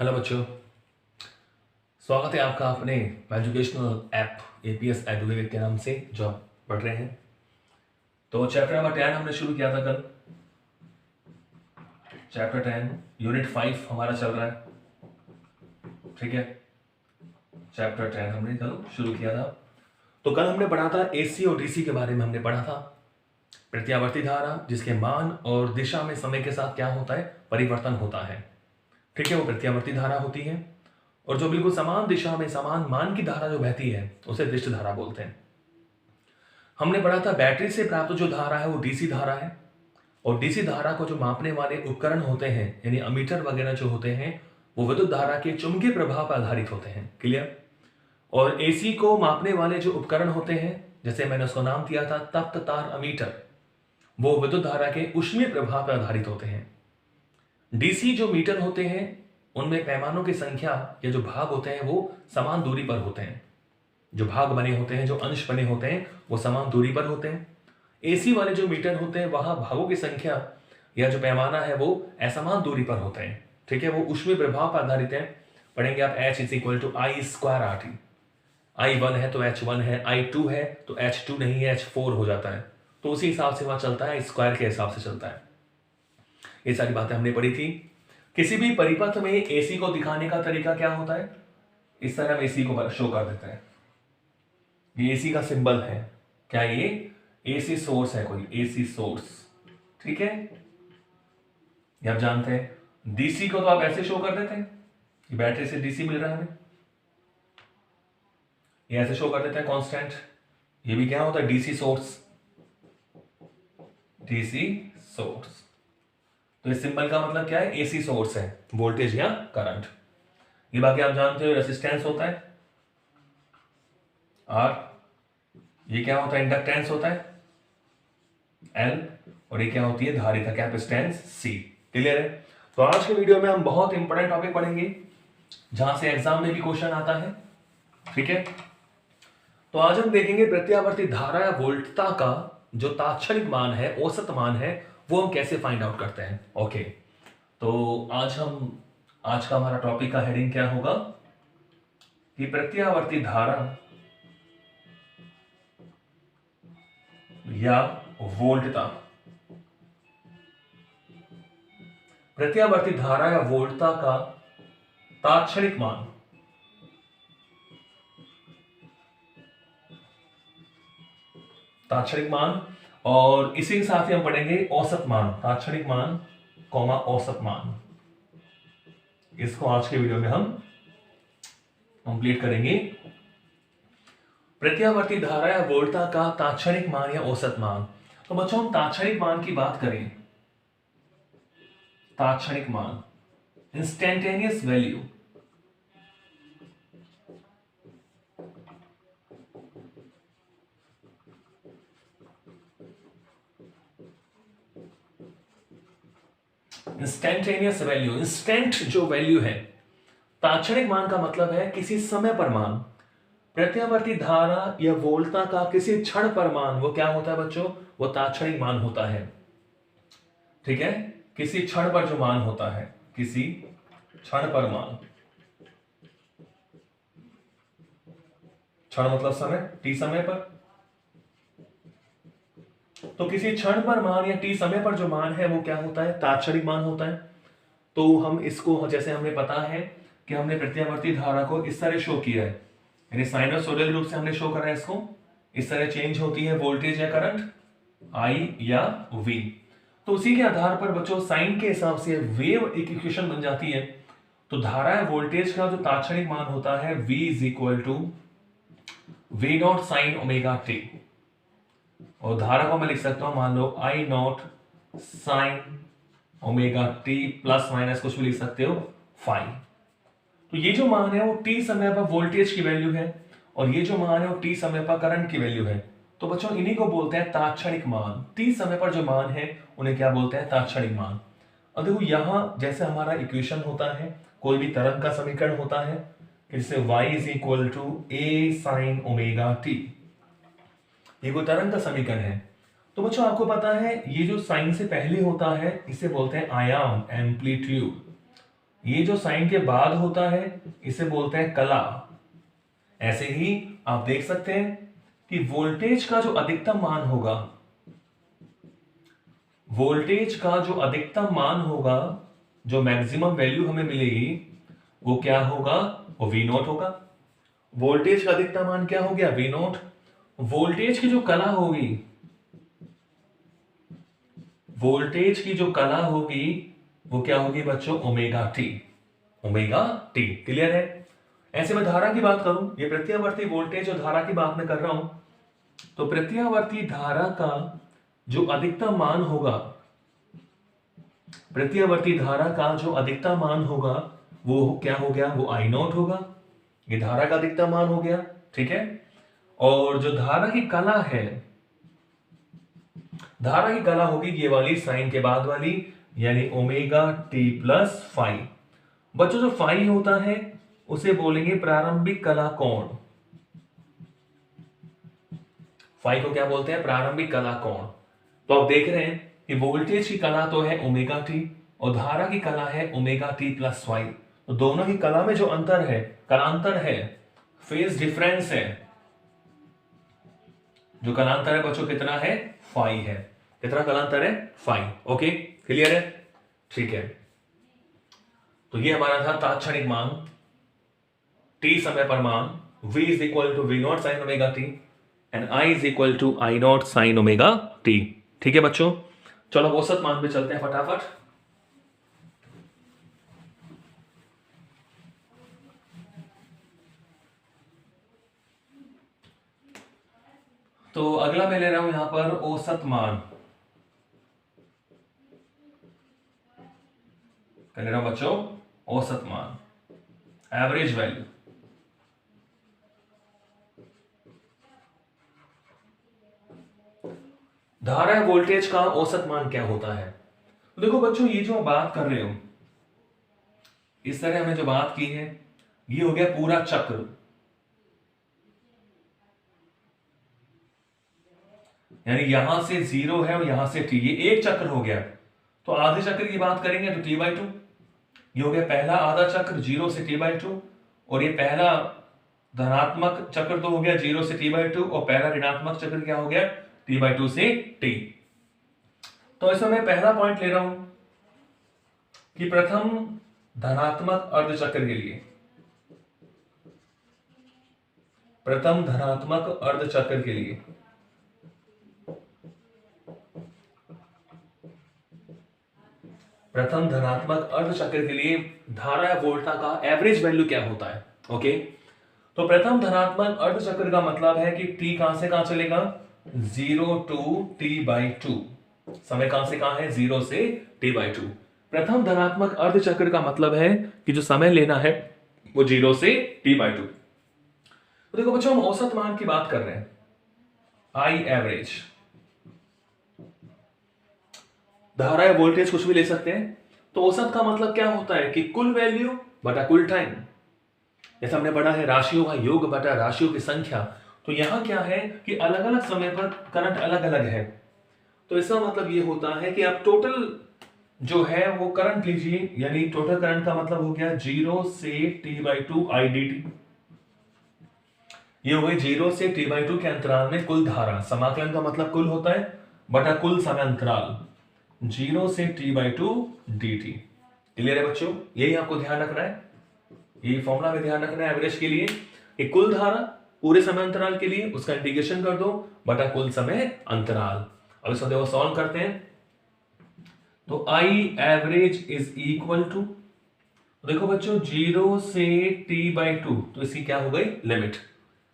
Hello बच्चों, स्वागत है आपका अपने एजुकेशनल ऐप एपीएस एडुकेट के नाम से जो आप पढ़ रहे हैं। तो चैप्टर नंबर 10 हमने शुरू किया था कल। चैप्टर 10 यूनिट 5 हमारा चल रहा है, ठीक है। चैप्टर 10 हमने कल शुरू किया था। तो कल हमने पढ़ा था एसी और डीसी के बारे में। हमने पढ़ा था प्रत्यावर्ती धारा जिसके मान और दिशा में समय के साथ क्या होता है, परिवर्तन होता है, ठीक है। वो प्रत्यावर्ती धारा होती है। और जो बिल्कुल समान दिशा में समान मान की धारा जो बहती है उसे दृष्ट धारा बोलते हैं। हमने पढ़ा था बैटरी से प्राप्त जो धारा है वो डीसी धारा है। और डीसी धारा को जो मापने वाले उपकरण होते हैं यानी अमीटर वगैरह जो होते हैं वो विद्युत धारा के चुंबकीय प्रभाव पर आधारित होते हैं। क्लियर। और एसी को मापने वाले जो उपकरण होते हैं, जैसे मैंने उसको नाम दिया था तप्त तार अमीटर, वो विद्युत धारा के ऊष्मीय प्रभाव पर आधारित होते हैं। डीसी जो मीटर होते हैं उनमें पैमानों की संख्या या जो भाग होते हैं वो समान दूरी पर होते हैं। जो भाग बने होते हैं, जो अंश बने होते हैं वो समान दूरी पर होते हैं। एसी वाले जो मीटर होते हैं वहां भागों की संख्या या जो पैमाना है वो असमान दूरी पर होते हैं, ठीक है। वो ऊष्मीय प्रभाव पर आधारित है। पढ़ेंगे आप H is equal to I square r t. I1 है तो H1 है, I2 है तो H2 नहीं है, H4 हो जाता है। तो उसी हिसाब से वहां चलता है, स्क्वायर के हिसाब से चलता है। ये सारी बातें हमने पढ़ी थी। किसी भी परिपथ में एसी को दिखाने का तरीका क्या होता है, इस तरह हम एसी को शो कर देते हैं। ये एसी का सिंबल है। क्या ये एसी सोर्स है, कोई एसी सोर्स, ठीक है। ये आप जानते हैं। डीसी को तो आप ऐसे शो कर देते हैं, बैटरी से डीसी मिल रहा है हमें, ये ऐसे शो कर देते हैं कांस्टेंट। ये भी क्या होता है, डीसी सोर्स, डीसी सोर्स। तो इस सिंबल का मतलब क्या है, एसी सोर्स है, वोल्टेज या करंट। ये बाकी आप जानते हो। रेसिस्टेंस होता है आर, ये क्या होता है, इंडक्टेंस होता है एल, और ये क्या होती है, धारिता कैपेसिटेंस सी। क्लियर है। तो आज के वीडियो में हम बहुत इंपॉर्टेंट टॉपिक पढ़ेंगे जहां से एग्जाम में भी क्वेश्चन आता है, ठीक है। तो आज हम देखेंगे प्रत्यावर्ती धारा या वोल्टता का जो तात्क्षणिक मान है, औसत मान है, वो हम कैसे फाइंड आउट करते हैं। ओके, तो आज का हमारा टॉपिक का हेडिंग क्या होगा कि प्रत्यावर्ती धारा या वोल्टता। प्रत्यावर्ती धारा या वोल्टता का तात्क्षणिक मान। तात्क्षणिक मान, और इसी के साथ ही हम पढ़ेंगे औसत मान, तात्क्षणिक मान कॉमा औसत मान। इसको आज के वीडियो में हम कंप्लीट करेंगे। प्रत्यावर्ती धारा या वोल्टता का तात्क्षणिक मान या औसत मान। तो बच्चों हम तात्क्षणिक मान की बात करें, तात्क्षणिक मान, instantaneous value, instantaneous value, instant जो वैल्यू है। तात्क्षणिक मान का मतलब है किसी समय पर मान। प्रत्यावर्ती धारा या वोल्टता का किसी क्षण पर मान, वो क्या होता है बच्चों, वो तात्क्षणिक मान होता है, ठीक है। किसी क्षण पर जो मान होता है, किसी क्षण पर मान, क्षण मतलब समय, टी समय पर। तो किसी क्षण पर मान या टी समय पर जो मान है वो क्या होता है, तात्क्षणिक मान होता है। तो हम इसको, जैसे हमें पता है कि हमने प्रत्यावर्ती धारा को इस तरह शो किया है, यानी साइनसोइडल रूप से हमने शो करा है इसको। इस तरह चेंज होती है वोल्टेज या करंट, आई या वी। तो उसी के आधार पर बच्चों साइन के हिसाब से वेव एक इक्वेशन बन जाती है। तो धारा या वोल्टेज का जो तात्क्षणिक मान होता है v is equal to we naught sine omega T. और धारा को मैं लिख सकता हूं, मान लो I naught sine omega T, plus minus कुछ भी लिख सकते हो, फाइव। तो ये जो मान है वो टी समय पर वोल्टेज की वैल्यू है, और ये जो मान है वो टी समय पर करंट की वैल्यू है। तो बच्चों इन्हीं को बोलते हैं तात्क्षणिक मान। टी समय पर जो मान है उन्हें क्या बोलते हैं, तात्क्षणिक मान। अब देखो यहां जैसे हमारा इक्वेशन होता है, कोई भी तरंग का समीकरण होता है, जिससे y is equal to a sine omega t, ये कोई तरंग का समीकरण है। तो बच्चों आपको पता है ये जो साइन से पहले होता है इसे बोलते हैं आयाम, एम्पलीट्यूड। ये जो साइन के बाद होता है इसे बोलते हैं कला। ऐसे ही आप देख सकते हैं कि वोल्टेज का जो अधिकतम मान होगा, वोल्टेज का जो अधिकतम मान होगा, जो मैक्सिमम वैल्यू हमें मिलेगी वो क्या होगा, वो वी नॉट होगा। वोल्टेज का अधिकतम मान क्या हो गया, वी नॉट। वोल्टेज की जो कला होगी, वोल्टेज की जो कला होगी वो क्या होगी बच्चों, omega T. Omega T, clear है। ऐसे में धारा की बात करूं, ये प्रत्यावर्ती वोल्टेज और धारा की बात मैं कर रहा हूं, तो प्रत्यावर्ती धारा का जो अधिकतम मान होगा, प्रत्यावर्ती धारा का जो अधिकतम मान होगा वो क्या हो गया, वो आई नॉट होगा। ये धारा का अधिकतम मान हो गया, ठीक है। और जो धारा की कला है, धारा की कला होगी ये वाली साइन के बाद वाली, यानी ओमेगा टी प्लस फाइव। बच्चों जो फाइव होता है उसे बोलेंगे प्रारंभिक कला कोण। फाइव को क्या बोलते हैं, प्रारंभिक कला कोण। तो आप देख रहे हैं कि वोल्टेज की कला तो है ओमेगा टी और धारा की कला है ओमेगा टी प्लस फाइव। तो दोनों की कला में जो अंतर है, कलांतर है, फेज डिफरेंस है, जो कलांतर है बच्चों कितना है, फाइव है। कितना कलांतर है, फाइव। ओके, क्लियर है, ठीक है। तो ये हमारा था तात्क्षणिक मान, t समय पर मान, v is equal to we naught sine omega t and i is equal to I naught sine omega t. ठीक है बच्चों, चलो औसत मान पे चलते हैं फटाफट। तो अगला मैं ले रहा हूं यहां पर औसत मान, क्या ले रहा हूं बच्चों, औसत मान, एवरेज वैल्यू। धारा या वोल्टेज का औसत मान क्या होता है। तो देखो बच्चों, ये जो बात कर रहे हो, इस तरह हमने जो बात की है, ये हो गया पूरा चक्र, यानी यहां से जीरो है और यहां से टी, ये एक चक्र हो गया। तो आधे चक्र की बात करेंगे तो टी बाई टू, ये हो गया पहला आधा चक्र जीरो से टी बाई टू, और ये पहला धनात्मक चक्र तो हो गया जीरो से टी बाई टू, और पहला ऋणात्मक चक्र क्या हो गया, टी बाई टू से टी। तो इसमें मैं पहला पॉइंट ले रहा हूं कि प्रथम धनात्मक अर्धचक्र के लिए, प्रथम धनात्मक अर्धचक्र के लिए प्रथम धनात्मक अर्धचक्र के लिए धारा या वोल्टा का एवरेज वैल्यू क्या होता है। ओके, तो प्रथम धनात्मक अर्धचक्र का मतलब है कि t कहां से कहां चलेगा, 0 टू t बाई टू। समय कहां से कहां है, 0 से t बाई टू। प्रथम धनात्मक अर्धचक्र का मतलब है कि जो समय लेना है वो 0 से t बाई टू। तो देखो बच्चों, हम औसत मान की बात कर रहे हैं, आई एवरेज। धारा या वोल्टेज कुछ भी ले सकते हैं। तो औसत का मतलब क्या होता है कि कुल वैल्यू बटा कुल टाइम। जैसे हमने पढ़ा है राशियों का योग बटा राशियों की संख्या। तो यहां क्या है कि अलग अलग समय पर करंट अलग अलग है। तो इसका मतलब ये होता है कि आप टोटल जो है वो करंट लीजिए, यानी टोटल करंट का मतलब हो गया 0 से t by to I D T. ये हो गई 0 से t बाई टू के अंतराल में कुल धारा। समाकलन का मतलब कुल होता है बटा कुल समय अंतराल, 0 से t by two D T. Clear है बच्चों, यही आपको ध्यान रखना है, यही फॉर्मूला में ध्यान रखना है एवरेज के लिए कि कुल धारा पूरे समय अंतराल के लिए उसका इंटीग्रेशन कर दो बटा कुल समय अंतराल। अब इसको देखो सॉल्व करते हैं। तो I average is equal to, देखो बच्चों 0 से t बाई टू, तो इसकी क्या हो गई लिमिट।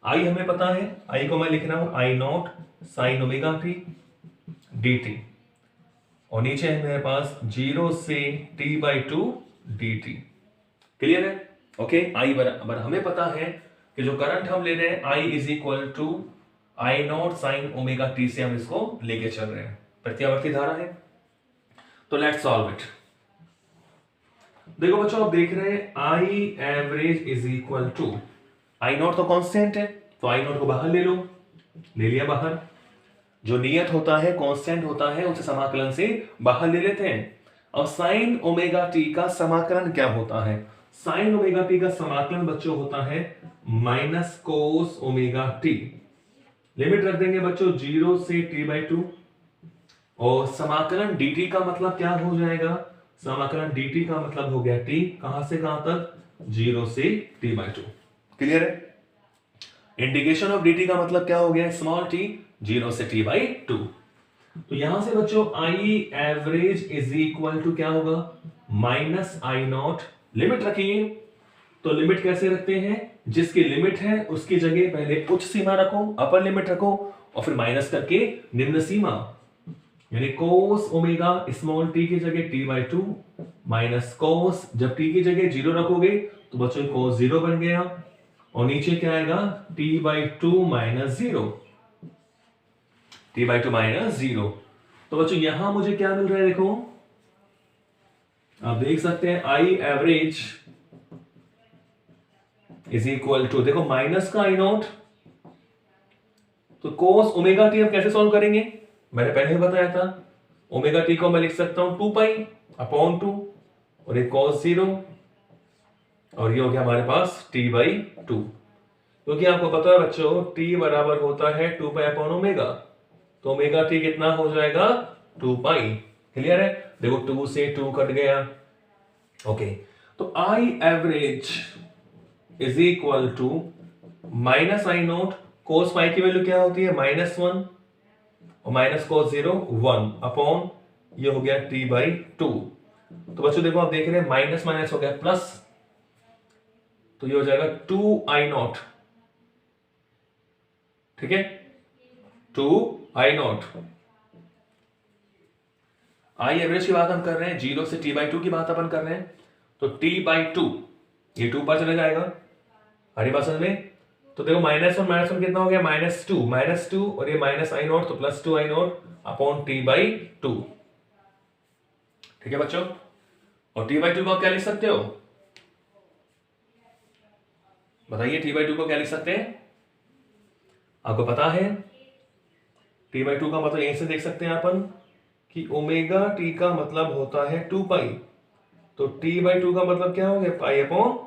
आई हमें पता है, आई को मैं लिख रहा हूं I naught sine omega T D T, और नीचे है मेरे पास 0 से t by two D T. Clear है, ओके। आई बराबर हमें पता है कि जो करंट हम ले रहे हैं I is equal to I naught sine omega T से हम इसको लेके चल रहे हैं, प्रत्यावर्ती धारा है। तो लेट्स सॉल्व इट। देखो बच्चों, आप देख रहे हैं I average is equal to, I naught तो कांस्टेंट है तो आई नॉट को बाहर ले लो, ले लिया बाहर। जो नियत होता है कांस्टेंट होता है उसे समाकलन से बाहर ले लेते हैं। अब साइन ओमेगा टी का समाकलन क्या होता है? साइन ओमेगा टी का समाकलन बच्चों होता है minus cos omega T. Limit रख देंगे बच्चों 0 से t/2 और समाकलन dt का मतलब क्या हो जाएगा? समाकलन dt का मतलब हो गया t, कहां से कहां तक? 0 से t/2। क्लियर है? इंटीग्रेशन ऑफ dt का मतलब क्या हो गया? स्मॉल t, 0 से t/2। तो यहां से बच्चों I average is equal to क्या होगा? Minus I not. लिमिट रखिए, तो लिमिट कैसे रखते हैं? जिसकी लिमिट है उसकी जगह पहले उच्च सीमा रखो, अपर लिमिट रखो, और फिर माइनस करके निम्न सीमा, यानी कोस ओमेगा स्मॉल टी की जगह t/2 माइनस कोस, जब t की जगह 0 रखोगे तो बच्चों कोस 0 बन गया, और नीचे क्या आएगा? t/2 minus 0, t/2 minus 0। तो बच्चों यहां मुझे क्या मिल रहा है? देखो आप देख सकते हैं I average is equal to, देखो माइनस का आई नॉट, तो कोस ओमेगा टी हम कैसे सॉल्व करेंगे? मैंने पहले ही बताया था, ओमेगा टी को मैं लिख सकता हूं 2π/2, और एक cos 0, और ये हो गया हमारे पास t/2। क्योंकि आपको पता है बच्चों t बराबर होता है 2π/ω, तो ओमेगा टी कितना हो जाएगा? 2π। क्लियर है? देखो 2 से 2 कट गया। ओके, तो I average is equal to minus I naught, cos pi की वैल्यू क्या होती है? -1, और माइनस कोस 0 1 अपॉन, ये हो गया t/2। तो बच्चों देखो आप देख रहे हैं माइनस माइनस हो गया प्लस, तो ये हो जाएगा 2i0। ठीक है, 2i0। आई एवरेज की बात हम कर रहे हैं, 0 से t/2 की बात अपन कर रहे हैं, तो t/2 ये 2 पर चले जाएगा। हरी बात समझ में? तो देखो -1 कितना हो गया? -2 और ये माइनस आई नोट, तो प्लस 2i0 अपॉन t/2। ठीक है बच्चों, और t/2 को क्या लिख सकते हो? बताइए t/2 को क्या लिख सकते हैं? आपको पता है t/2 का मतलब यहीं से देख सकते हैं अपन कि ओमेगा टी का मतलब होता है 2π, तो t/2 का मतलब क्या हो गया? π/ω।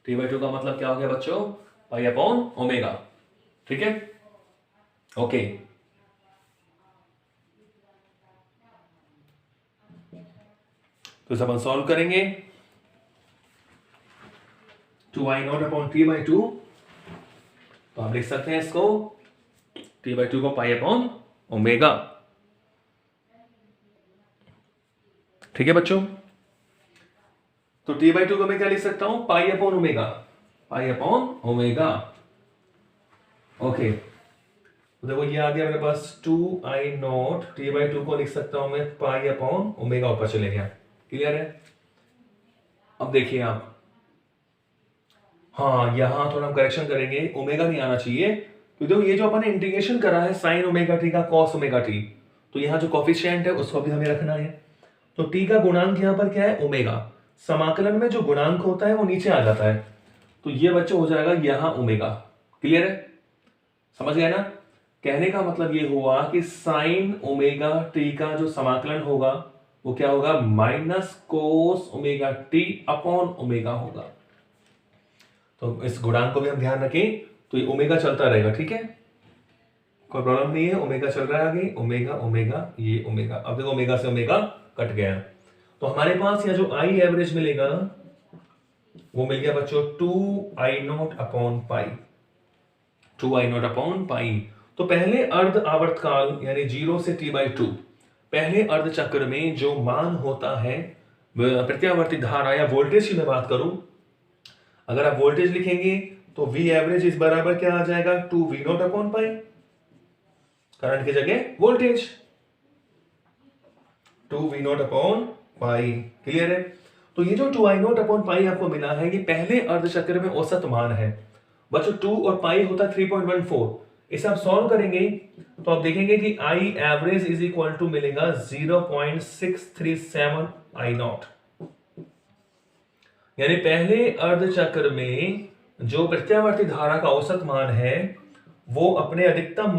t/2 का मतलब क्या हो गया बच्चों? π/ω। ठीक है, ओके। तो इसे अपन सॉल्व करेंगे, 2i0 अपॉन t/2, तो आप लिख सकते हैं इसको t/2 को π/ω। ठीक है बच्चों, तो t/2 को मैं क्या लिख सकता हूं? π/ω। ओके, तो देखो ये आ गया मेरे पास 2i0, t/2 को लिख सकता हूं मैं π/ω, ऊपर चले गया। क्लियर है? अब देखिए आप, हाँ यहां थोड़ा हम करेक्शन करेंगे, ओमेगा नहीं आना चाहिए, क्योंकि देखो ये जो अपन ने इंटीग्रेशन करा है साइन ओमेगा टी का कॉस ओमेगा टी, तो यहां जो कॉफिशिएंट है उसको भी हमें रखना है। तो टी का गुणांक यहां पर क्या है? ओमेगा। समाकलन में जो गुणांक होता है वो नीचे आ जाता है, तो ये बच्चों हो जाएगा यहां ओमेगा। क्लियर है? समझ गए ना? कहने का मतलब ये हुआ कि साइन ओमेगा टी का जो समाकलन होगा वो क्या होगा? Minus cos omega T upon omega होगा। तो इस गुणांक को भी हम ध्यान रखें, तो ये ओमेगा चलता रहेगा। ठीक है, कोई प्रॉब्लम नहीं है, ओमेगा चल रहा है आगे, ओमेगा ओमेगा, ये ओमेगा। अब देखो ओमेगा से ओमेगा कट गया, तो हमारे पास यह जो आई एवरेज मिलेगा वो मिल गया बच्चों 2i0 upon pi, 2i0 upon pi. तो पहले अर्ध आवर्तकाल यानी 0 से t/2, पहले अर्ध चक्र में जो मान होता है प्रत्यावर्ती धारा या वोल्टेज की मैं बात करूं, अगर आप वोल्टेज लिखेंगे तो V एवरेज इस बराबर क्या आ जाएगा? 2v0 अपॉन पाई, करंट की जगह voltage 2v0 upon pi. Clear है? तो ये जो 2i0 अपॉन पाई आपको मिला है, ये पहले अर्धचक्र में औसत मान है बच्चों। 2 और पाई होता है 3.14। इसे आप सॉल्व करेंगे तो आप देखेंगे कि I average is equal to मिलेगा 0.637 i0। यानी पहले अर्धचक्र में जो प्रत्यावर्ती धारा का औसत मान है वो अपने अधिकतम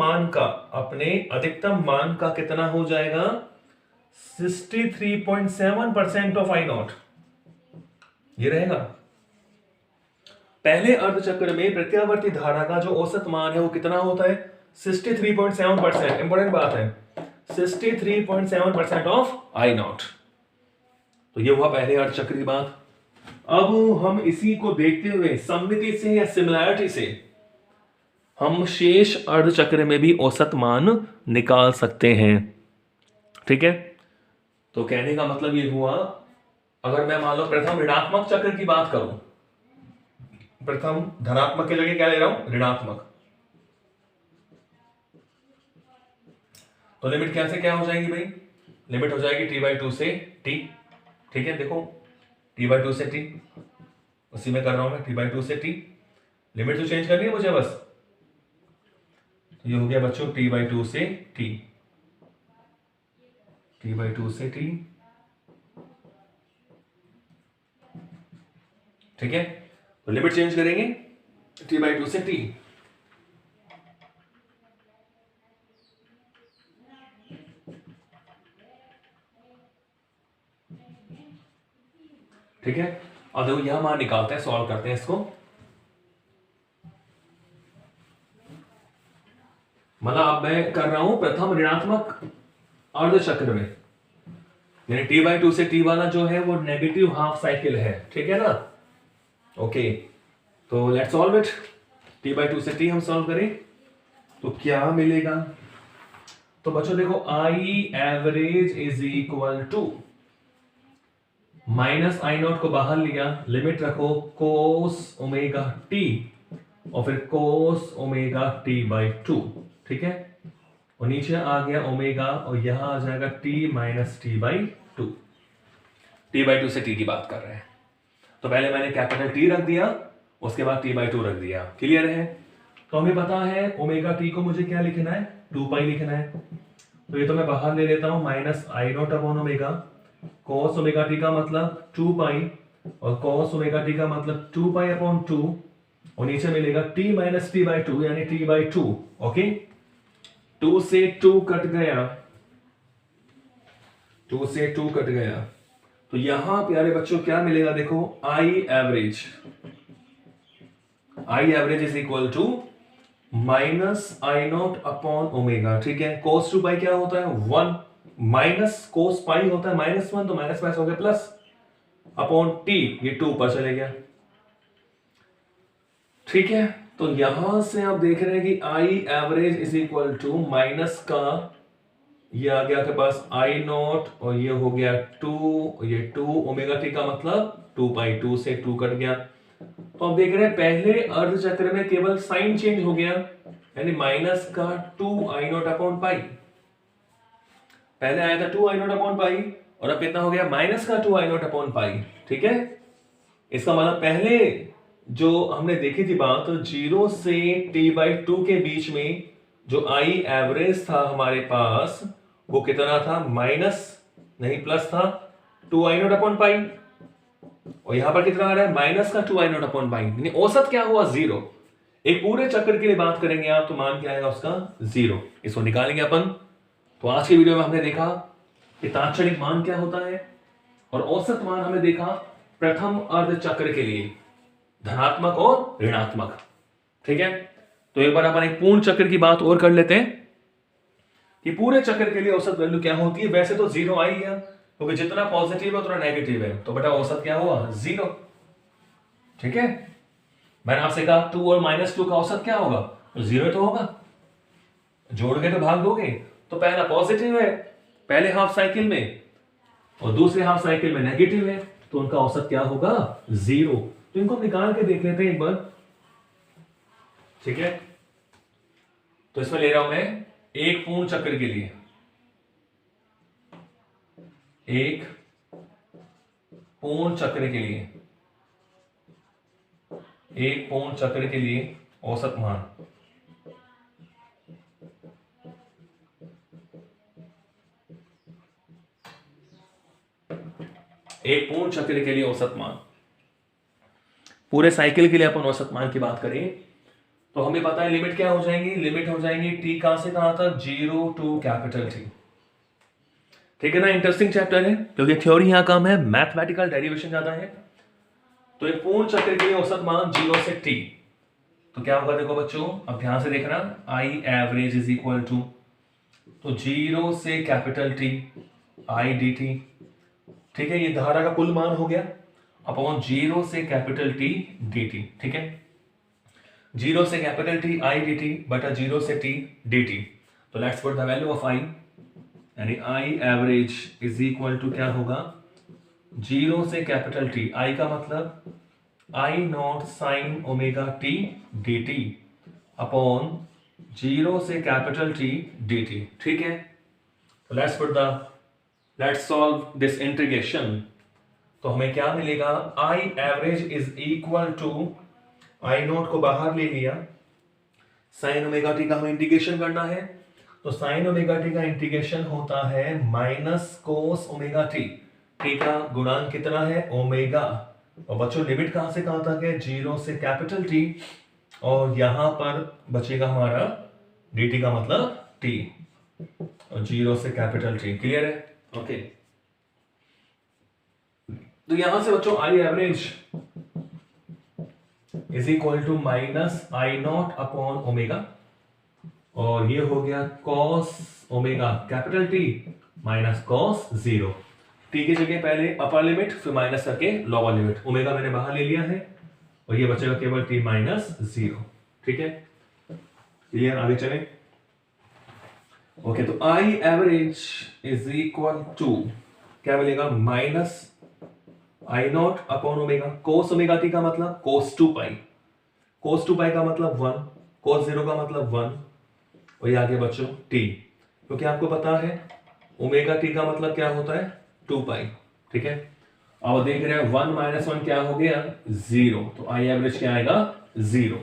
मान का कितना हो जाएगा? 63.7% ऑफ आई नॉट, ये रहेगा। पहले अर्धचक्र में प्रत्यावर्ती धारा का जो औसत मान है वो कितना होता है? 63.7%। इंपॉर्टेंट बात है, 63.7% ऑफ आई नॉट। तो ये हुआ पहले अर्धचक्र की बात। अब हम इसी को देखते हुए सममिति से या सिमिलैरिटी से हम शेष अर्धचक्र में भी औसत मान निकाल सकते हैं। ठीक है, तो कहने का मतलब ये हुआ, अगर मैं मान लो प्रथम ऋणात्मक चक्र की बात करूं, प्रथम धनात्मक की जगह क्या ले रहा हूं? ऋणात्मक। तो लिमिट क्या से क्या हो जाएगी भाई? लिमिट हो जाएगी t/2 से t। ठीक है, देखो t/2 से t, उसी में कर रहा हूं मैं, t/2 से t। लिमिट तो चेंज करनी है मुझे बस। तो ये हो गया बच्चों t/2 से t, t/2 से t। ठीक है, तो लिमिट चेंज करेंगे t/2 से t। ठीक है, और देखो यहां मान निकालते हैं, सॉल्व करते हैं इसको। मतलब अब मैं कर रहा हूं प्रथम ऋणात्मक अर्धचक्र में, यानी t/2 से t वाला जो है वो नेगेटिव हाफ साइकिल है। ठीक है ना? ओके, तो लेट्स सॉल्व इट। t/2 से t हम सॉल्व करें तो क्या मिलेगा? तो बच्चों देखो, I average is equal to minus I naught को बाहर लिया, लिमिट रखो कोस ओमेगा टी और फिर कोस ओमेगा t/2। ठीक है, और नीचे आ गया ओमेगा और यहां आ जाएगा t माइनस t/2। t/2 से t की बात कर रहे हैं, तो पहले मैंने कैपिटल T रख दिया, उसके बाद t/2 रख दिया। क्लियर है? तो हमें पता है ओमेगा t को मुझे क्या लिखना है? 2 लिखना है। तो ये तो मैं बाहर ले लेता हूं, minus I naught upon omega. cos omega t का मतलब 2 और cos ओमेगा टी का मतलब 2 अपॉन 2, और नीचे मिलेगा t माइनस t/2 यानी t/2। ओके, 2 से 2 कट गया, 2 से 2 कट गया, तो यहां प्यारे बच्चों क्या मिलेगा? देखो I average is equal to minus I naught upon omega. ठीक है, cos 2 क्या होता है? 1 माइनस cos पाई होता है -1, तो माइनस पाई हो गया प्लस अपॉन t, ये 2 ऊपर चले गया। ठीक है, तो यहां से आप देख रहे हैं कि I average is equal to minus का ये आ गया आपके पास आई नॉट और ये हो गया 2, ये 2 ओमेगा टी का मतलब 2 2 से 2 कट गया। तो आप देख रहे हैं पहले अर्धचक्र में केवल साइन चेंज हो गया, यानी माइनस का 2 आई नॉट अपॉन पाई। पहले आया था 2 आई नॉट अपॉन पाई और अब कितना हो गया? माइनस का 2 आई नॉट अपॉन पाई। ठीक है, इसका मतलब पहले जो हमने देखी थी बात, 0 से t/2 के बीच में जो आई एवरेज था हमारे पास वो कितना था? माइनस नहीं प्लस था 2 आई नॉट अपॉन पाई, और यहां पर कितना आ रहा है? माइनस का 2 आई नॉट अपॉन पाई, यानी औसत क्या हुआ? 0। एक पूरे चक्र के लिए बात करेंगे आप तो मान क्या आएगा उसका? 0। इसको निकालेंगे अपन। तो आज की वीडियो में हमने देखा कि तात्क्षणिक मान क्या होता है और औसत मान हमने देखा प्रथम अर्धचक्र के लिए, धनात्मक और ऋणात्मक। ठीक है, तो एक बार अपन एक पूर्ण चक्र की बात और कर लेते हैं कि पूरे चक्र के लिए औसत वैल्यू क्या होती है। वैसे तो 0 आई है, क्योंकि जितना पॉजिटिव है उतना नेगेटिव है, तो बेटा औसत क्या हुआ? 0। ठीक है, मैंने आपसे कहा 2 और -2 का औसत क्या होगा? तो 0 तो होगा, जोड़ के तो भाग दोगे। तो पहला पॉजिटिव है पहले हाफ साइकिल में और दूसरे हाफ साइकिल में नेगेटिव है, तो उनका औसत क्या होगा? 0। तो इनको निकाल के देख लेते हैं एक बार। ठीक है, तो इसमें ले रहा हूं मैं एक पूर्ण चक्र के लिए, एक पूर्ण चक्र के लिए, एक पूर्ण चक्र के लिए औसत मान। एक पूर्ण चक्र के लिए औसत मान, पूरे साइकिल के लिए अपन औसत मान की बात करें तो हमें पता है लिमिट क्या हो जाएंगी? लिमिट हो जाएंगी t कहां से कहां तक? 0 to T। ठीक है ना, इंटरेस्टिंग चैप्टर है क्योंकि थ्योरी यहाँ कम है, मैथमेटिकल डेरिवेशन ज्यादा है। तो एक पूर्ण चक्र के लिए औसत मान 0 से t, तो क्या होगा देखो बच्चों, अब ध्यान से देखना, I average is equal to, तो 0 से capital T I D t, ठीक है, ये धारा का कुल मान हो गया, अपॉन 0 से कैपिटल T डी टी, ठीक है, 0 से capital T I D T बटा 0 से T डी टी। तो let's put the value of I, यानी I average is equal to क्या होगा, 0 से कैपिटल T, आई का मतलब I naught sine omega T D T upon 0 से कैपिटल T डी टी, ठीक है। तो लेट्स सॉल्व दिस इंटीग्रेशन। तो हमें क्या मिलेगा, I average is equal to, I naught को बाहर ले लिया, साइन ओमेगा टी का हमें इंटीग्रेशन करना है, तो साइन ओमेगा टी का इंटीग्रेशन होता है minus cos omega T, T का गुणांक कितना है, ओमेगा, और बच्चों लिमिट कहां से कहां तक है, 0 से कैपिटल T, और यहां पर बचेगा हमारा dt का मतलब t, और 0 से कैपिटल T, क्लियर है, ओके। तो यहां से बच्चों I average is equal to minus I naught upon omega, और ये हो गया cos omega capital T minus cos 0, t की जगह पहले अपर लिमिट फिर माइनस करके लोअर लिमिट, ओमेगा मैंने बाहर ले लिया है, और ये बचेगा केवल t माइनस 0, ठीक है, क्लियर, आगे चले। ओके, तो I average is equal to क्या मिलेगा, minus I naught upon omega, cos omega t का मतलब कोस 2 पाई, कोस 2 पाई का मतलब 1, कोस 0 का मतलब 1, और ये आगे बच्चों t, क्योंकि आपको पता है ओमेगा टी का मतलब क्या होता है 2 पाई, ठीक है। अब देख रहे हैं 1 माइनस 1 क्या हो गया, 0, तो आई एवरेज क्या आएगा 0,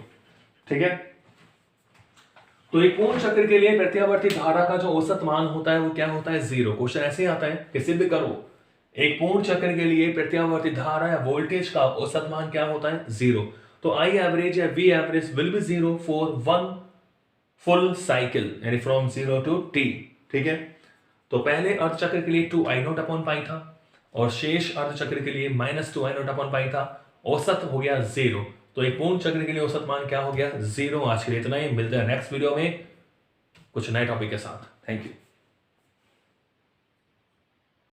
ठीक है। तो एक पूर्ण चक्र के लिए प्रत्यावर्ती धारा का जो औसत मान होता है वो क्या होता है, 0। क्वेश्चन ऐसे आता है कि सिद्ध करो एक पूर्ण चक्र के लिए प्रत्यावर्ती धारा या वोल्टेज का औसत मान क्या होता है, 0। तो आई एवरेज या v average will be 0 for 1 full cycle, यानी फ्रॉम 0 टू t, ठीक है। तो पहले अर्धचक्र के लिए 2 आई नॉट अपॉन पाई था, और शेष अर्धचक्र के लिए माइनस 2 आई नॉट अपॉन पाई था, औसत हो गया 0। तो एक पूर्ण चक्र के लिए औसत मान क्या हो गया, 0। आज के लिए इतना ही, मिलते हैं नेक्स्ट वीडियो में कुछ नए टॉपिक के साथ। Thank you.